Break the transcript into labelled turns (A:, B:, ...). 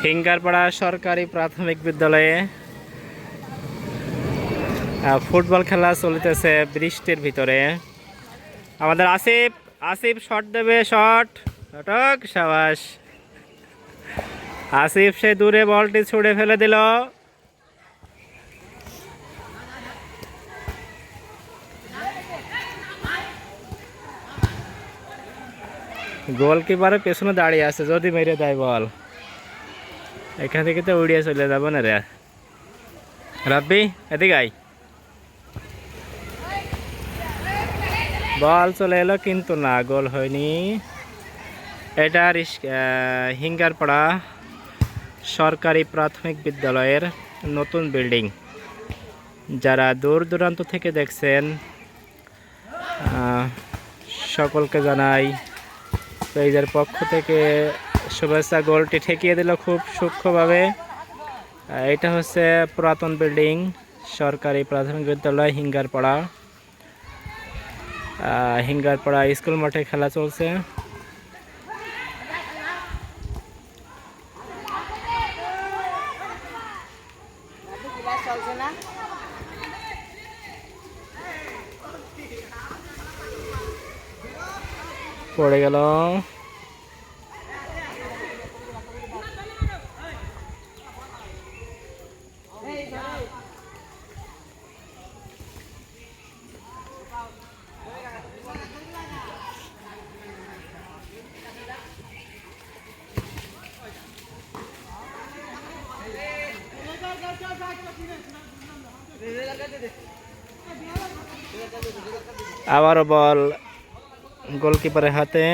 A: হিঙ্গারপাড়া সরকারি প্রাথমিক বিদ্যালয়ে ফুটবল খেলা চলিতেছে বৃষ্টির ভিতরে। আমাদের আসিফ আসিফ শট দেবে, শট শটক, সাবাস। আসিফ সে দূরে বলটি ছুঁড়ে ফেলে দিল। গোলকিপারের পেছনে দাঁড়িয়ে আছে, যদি মেরে দেয় বল এখান থেকে তো উড়িয়ে চলে যাবো না রে। রাব্বি এদিকে আয়। বল চলে এলো কিন্তু না, গোল হয়নি। এটা হিঙ্গারপাড়া সরকারি প্রাথমিক বিদ্যালয়ের নতুন বিল্ডিং। যারা দূর দূরান্ত থেকে দেখছেন সকলকে জানাই পেজের পক্ষ থেকে শুভেচ্ছা। গোলটি ঠেকিয়ে দিল খুব সূক্ষ্মভাবে। এটা হচ্ছে পুরাতন বিল্ডিং, সরকারি প্রাথমিক বিদ্যালয় হিঙ্গারপাড়া। হিঙ্গারপাড়া স্কুল মাঠে খেলা চলছে। পড়ে গেল। আবারও বল গোলকিপারের হাতে।